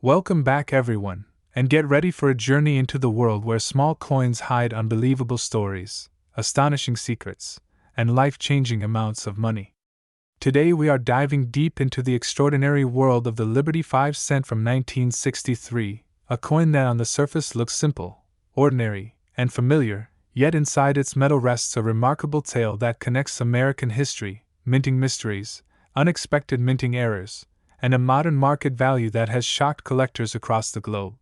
Welcome back, everyone, and get ready for a journey into the world where small coins hide unbelievable stories, astonishing secrets, and life-changing amounts of money. Today we are diving deep into the extraordinary world of the Liberty 5 cent from 1963, a coin that on the surface looks simple, ordinary, and familiar, yet inside its metal rests a remarkable tale that connects American history, minting mysteries, unexpected minting errors, and a modern market value that has shocked collectors across the globe.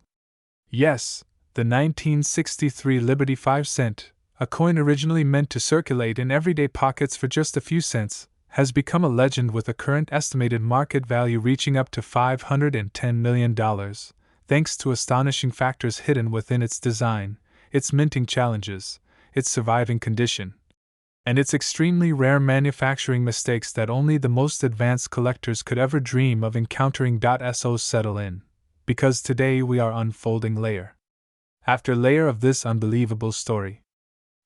Yes, the 1963 Liberty 5 cent, a coin originally meant to circulate in everyday pockets for just a few cents, has become a legend with a current estimated market value reaching up to $510 million, thanks to astonishing factors hidden within its design, its minting challenges, its surviving condition, and its extremely rare manufacturing mistakes that only the most advanced collectors could ever dream of encountering. So settle in, because today we are unfolding layer after layer of this unbelievable story.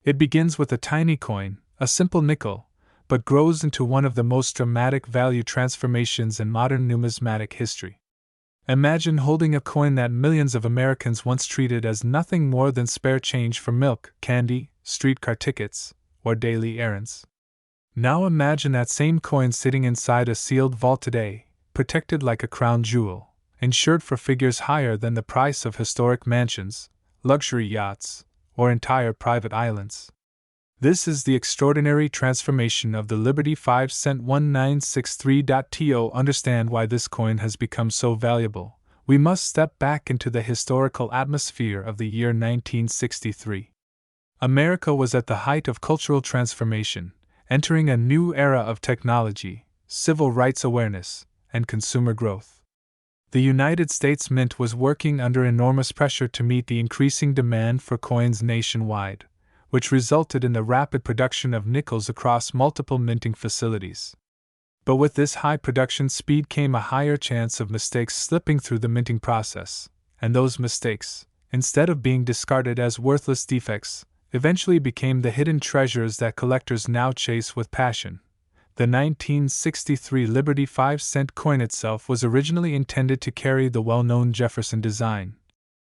It begins with a tiny coin, a simple nickel, but grows into one of the most dramatic value transformations in modern numismatic history. Imagine holding a coin that millions of Americans once treated as nothing more than spare change for milk, candy, streetcar tickets, or daily errands. Now imagine that same coin sitting inside a sealed vault today, protected like a crown jewel, insured for figures higher than the price of historic mansions, luxury yachts, or entire private islands. This is the extraordinary transformation of the Liberty 5 cent 1963. To understand why this coin has become so valuable, we must step back into the historical atmosphere of the year 1963. America was at the height of cultural transformation, entering a new era of technology, civil rights awareness, and consumer growth. The United States Mint was working under enormous pressure to meet the increasing demand for coins nationwide, which resulted in the rapid production of nickels across multiple minting facilities. But with this high production speed came a higher chance of mistakes slipping through the minting process, and those mistakes, instead of being discarded as worthless defects, eventually became the hidden treasures that collectors now chase with passion. The 1963 Liberty 5 cent coin itself was originally intended to carry the well-known Jefferson design,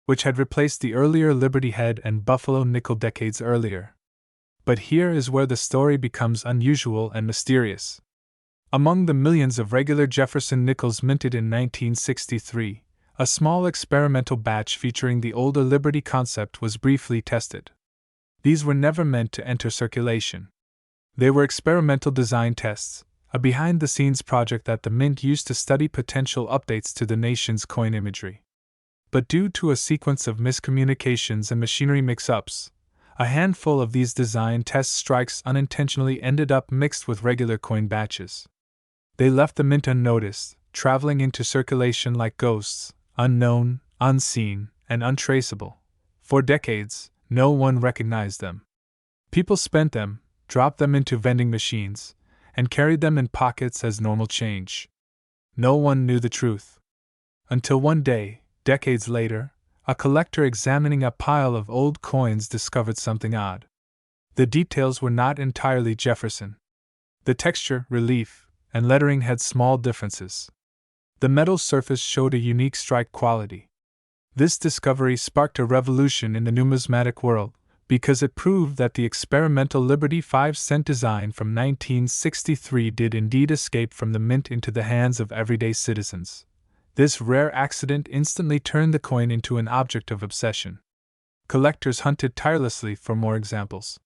which had replaced the earlier Liberty Head and Buffalo nickel decades earlier. But here is where the story becomes unusual and mysterious. Among the millions of regular Jefferson nickels minted in 1963, a small experimental batch featuring the older Liberty concept was briefly tested. These were never meant to enter circulation. They were experimental design tests, a behind-the-scenes project that the Mint used to study potential updates to the nation's coin imagery. But due to a sequence of miscommunications and machinery mix-ups, a handful of these design test strikes unintentionally ended up mixed with regular coin batches. They left the Mint unnoticed, traveling into circulation like ghosts, unknown, unseen, and untraceable. For decades, no one recognized them. People spent them, dropped them into vending machines, and carried them in pockets as normal change. No one knew the truth. Until one day, decades later, a collector examining a pile of old coins discovered something odd. The details were not entirely Jefferson. The texture, relief, and lettering had small differences. The metal surface showed a unique strike quality. This discovery sparked a revolution in the numismatic world, because it proved that the experimental Liberty 5 cent design from 1963 did indeed escape from the Mint into the hands of everyday citizens. This rare accident instantly turned the coin into an object of obsession. Collectors hunted tirelessly for more examples.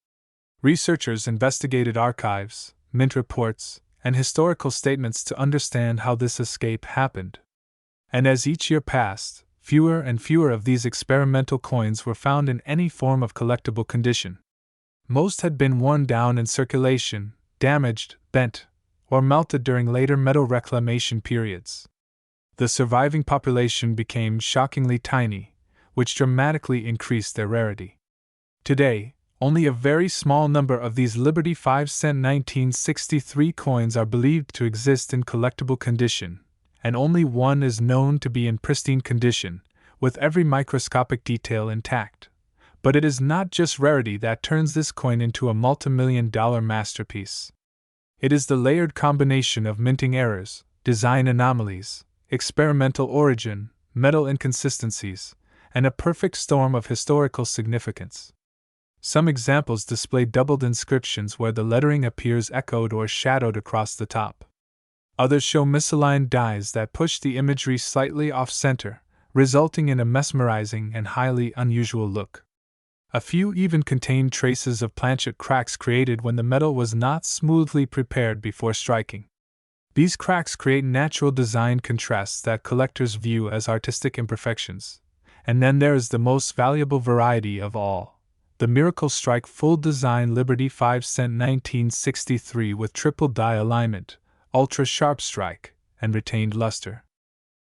Researchers investigated archives, Mint reports, and historical statements to understand how this escape happened. And as each year passed, fewer and fewer of these experimental coins were found in any form of collectible condition. Most had been worn down in circulation, damaged, bent, or melted during later metal reclamation periods. The surviving population became shockingly tiny, which dramatically increased their rarity. Today, only a very small number of these Liberty 5 cent 1963 coins are believed to exist in collectible condition, and only one is known to be in pristine condition, with every microscopic detail intact. But it is not just rarity that turns this coin into a multi-million-dollar masterpiece. It is the layered combination of minting errors, design anomalies, experimental origin, metal inconsistencies, and a perfect storm of historical significance. Some examples display doubled inscriptions where the lettering appears echoed or shadowed across the top. Others show misaligned dies that push the imagery slightly off-center, resulting in a mesmerizing and highly unusual look. A few even contain traces of planchet cracks created when the metal was not smoothly prepared before striking. These cracks create natural design contrasts that collectors view as artistic imperfections. And then there is the most valuable variety of all: the Miracle Strike Full Design Liberty 5 cent 1963 with triple die alignment, ultra sharp strike, and retained luster.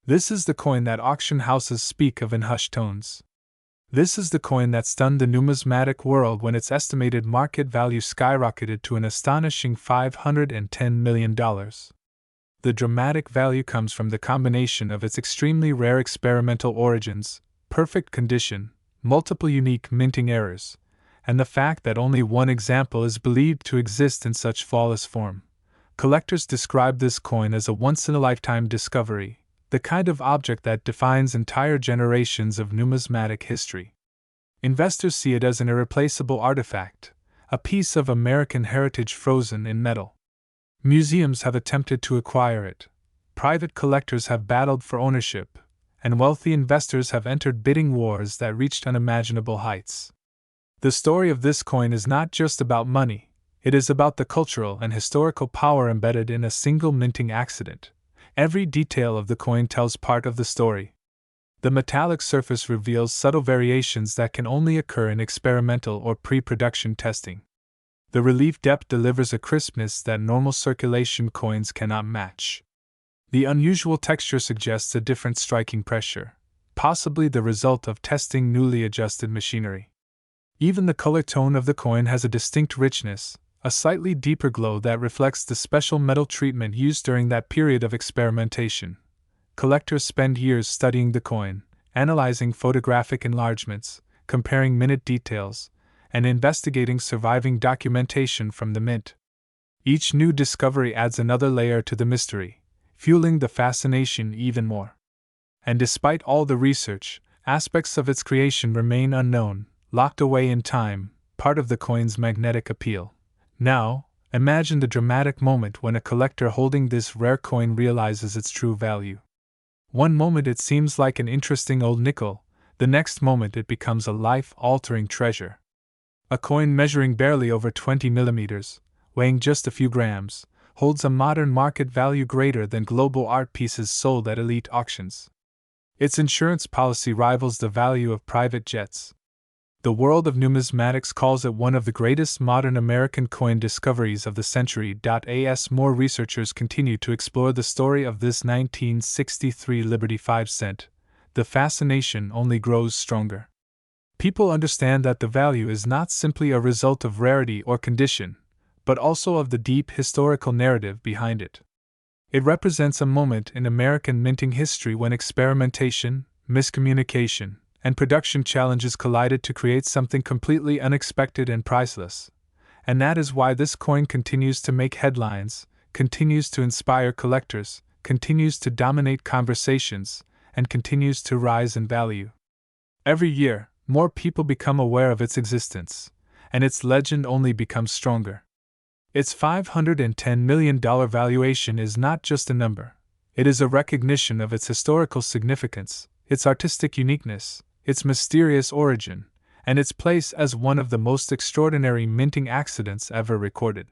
This is the coin that auction houses speak of in hushed tones. This is the coin that stunned the numismatic world when its estimated market value skyrocketed to an astonishing $510 million. The dramatic value comes from the combination of its extremely rare experimental origins, perfect condition, multiple unique minting errors, and the fact that only one example is believed to exist in such flawless form. Collectors describe this coin as a once-in-a-lifetime discovery, the kind of object that defines entire generations of numismatic history. Investors see it as an irreplaceable artifact, a piece of American heritage frozen in metal. Museums have attempted to acquire it, private collectors have battled for ownership, and wealthy investors have entered bidding wars that reached unimaginable heights. The story of this coin is not just about money, it is about the cultural and historical power embedded in a single minting accident. Every detail of the coin tells part of the story. The metallic surface reveals subtle variations that can only occur in experimental or pre-production testing. The relief depth delivers a crispness that normal circulation coins cannot match. The unusual texture suggests a different striking pressure, possibly the result of testing newly adjusted machinery. Even the color tone of the coin has a distinct richness, a slightly deeper glow that reflects the special metal treatment used during that period of experimentation. Collectors spend years studying the coin, analyzing photographic enlargements, comparing minute details, and investigating surviving documentation from the mint. Each new discovery adds another layer to the mystery, fueling the fascination even more. And despite all the research, aspects of its creation remain unknown, locked away in time, part of the coin's magnetic appeal. Now, imagine the dramatic moment when a collector holding this rare coin realizes its true value. One moment it seems like an interesting old nickel, the next moment it becomes a life-altering treasure. A coin measuring barely over 20 millimeters, weighing just a few grams, holds a modern market value greater than global art pieces sold at elite auctions. Its insurance policy rivals the value of private jets. The world of numismatics calls it one of the greatest modern American coin discoveries of the century. As more researchers continue to explore the story of this 1963 Liberty 5 cent, the fascination only grows stronger. People understand that the value is not simply a result of rarity or condition, but also of the deep historical narrative behind it. It represents a moment in American minting history when experimentation, miscommunication, and production challenges collided to create something completely unexpected and priceless. And that is why this coin continues to make headlines, continues to inspire collectors, continues to dominate conversations, and continues to rise in value. Every year, more people become aware of its existence, and its legend only becomes stronger. Its $510 million valuation is not just a number, it is a recognition of its historical significance, its artistic uniqueness, its mysterious origin, and its place as one of the most extraordinary minting accidents ever recorded.